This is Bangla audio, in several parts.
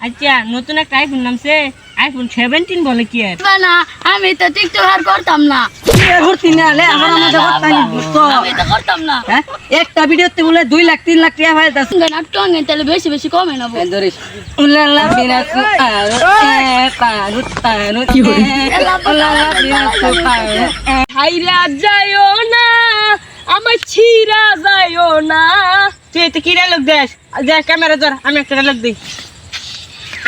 আচ্ছা নতুন একটা আইফোন নামছে আইফোন 17 বলে কি আর না আমি তো টিকটক আর করতাম না। করতি না লে আমার মজা করতাম তো আমি তো করতাম না। হ্যাঁ একটা ভিডিওতে বলে 2 লাখ 3 লাখ টাকা হয় দাস নাটক তাহলে বেশি বেশি কমে নেবো। ধরিস উল্লাল্লাহ বিনাস পারু পারু কি হই উল্লাল্লাহ বিনাস পারু হাইরা যায়ও না আমার ছিড়া যায়ও না তুই তো কি ডায়লগ দেস যা ক্যামেরা ধর আমি একটা ডায়লগ দিই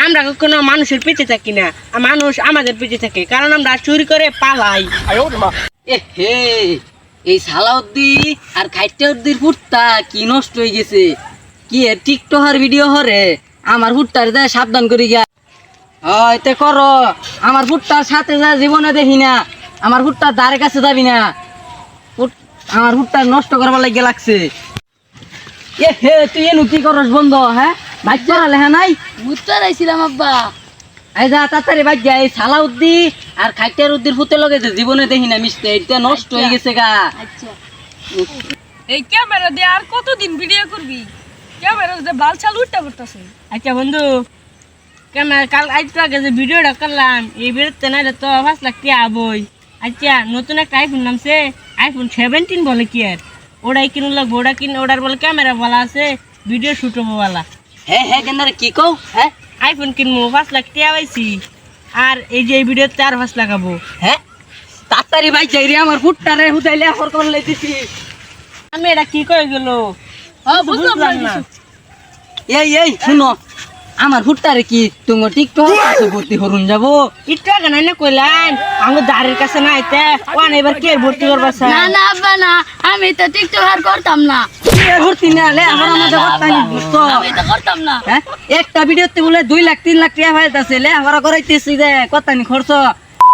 আমরা কোনো মানুষের পিছে থাকি না মানুষ আমাদের পিছে থাকে কারণ আমরা চুরি করে পালাই এ হে এই সালাউদ্দি আর খাইটাউদ্দির ফুটটা কি নষ্ট হয়ে গেছে কি এ টিকটকার ভিডিও হরে আমার ফুটটার যা সাবধান করি গা হয়তে করো আমার ফুটটার সাথে যা জীবনে দেখি না আমার ফুটটার ধারে কাছে যাবি না আমার ফুটটা নষ্ট করবার লাগে লাগছে এ হে তুই এনু কি করস বন্ধ হ্যাঁ বাইক চড়ালে হ্যাঁ নাই ঘুরতে যাইছিলাম আব্বা। এই যা তাড়াতাড়ি বাইক যা এই সালাউদ্দি আর খাইটাউদ্দির ফুটে লগে যে জীবনে দেখি না মিশতে এটা নষ্ট হয়ে গেছে গা আচ্ছা এই ক্যামেরা দিয়ে আর কতদিন ভিডিও করবি ক্যামেরা দিয়ে বাল চাল উঠতে পড়তেছে আচ্ছা বন্ধু ক্যামেরা কাল আজকে আগে যে ভিডিওটা করলাম এই ভিডিওতে না তো 5 লাখ টাকা আবই আচ্ছা নতুন একটা আইফোন নামছে আইফোন 17 বলে কি আর ওটাই কিনু লাগবো ওটা কিন ওটার বলে ক্যামেরা বলা আছে ভিডিও শুট হবো বলা হ্যাঁ হ্যাঁ কেন কি কও হ্যাঁ আইফোন কিনবো 5 লাখ টাকা পাইছি আর এই যে এই ভিডিওতে আর 5 লাগাবো হ্যাঁ তাড়াতাড়ি ভাই যাই রে আমার ফুটটারে হুদাইলে আফর করে লইতেছি আমি এটা কি করে গেল বুঝলাম না এই শুনো আমার ফুটটারে কি তুমি টিকটক কাছে ভর্তি হরুন যাবো একটু আগে নাই না কইলাম আমার দাঁড়ের কাছে না আইতে ওয়ান এবার কে ভর্তি করবা না না আব্বা না আমি তো টিকটক আর করতাম না। ভর্তি না লে আমার মজা করতাম তো আমি তো করতাম না। হ্যাঁ একটা ভিডিওতে বলে 2 লাখ 3 লাখ টাকা হয় দাসে লে আমার করাইতেছি যে কতানি খরচ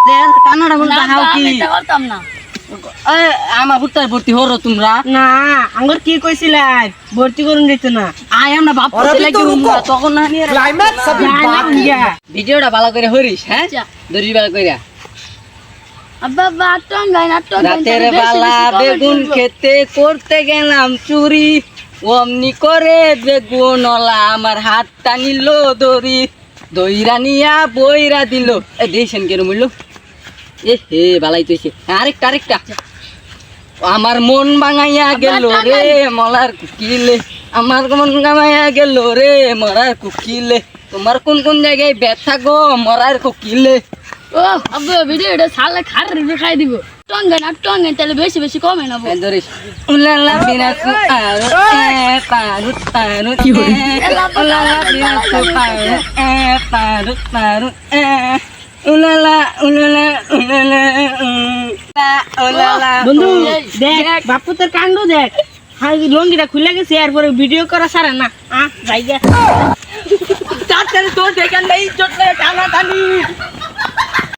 লে কানাডা বল না দাও আব্বা, কি আমি তো করতাম না। আমার ফুটটার ভর্তি হরো তোমরা না আঙ্গুর কি কইছিলাই ভর্তি করুন দিত না আয় আমরা বাপ তখন না নিয়ে ভিডিওটা ভালো করে হরিস হ্যাঁ আচ্ছা। ধরিস ভালো করে আব্বা আব্বা নাটক রাতের বেলা বেগুন খেতে করতে গেলাম চুরি অমনি করে বেগুনলা আমার হাতটা নিল দড়ি দইরা নিয়া বইরা দিল এই দেখছেন কেন বললো এ হে বালাই তুইছে আরেকটা আমার মন ভাঙাইয়া গেল রে মলার কুকিলে আমার মন ভাঙাইয়া গেল রে মরার কুকিলে তোমার কোন কোন জায়গায় ব্যথা গো মরার কুকিলে ও আব্বা ভিডিওটা সালে খার রে খাই দিব নাটক তাহলে বেশি বেশি কমে নেবো। ধরিস উল্লাল্লাহ বিনাস পারু পারু কি হই উল্লাল্লাহ বিনাস পারু পারু বন্ধু দেখ বাপু তোর কাণ্ড দেখ হাই লঙ্গিটা খুলে গেছে এরপরে ভিডিও করা সারা না জায়গা তাড়াতাড়ি তোর দেখেন নাই চোট টানা টানি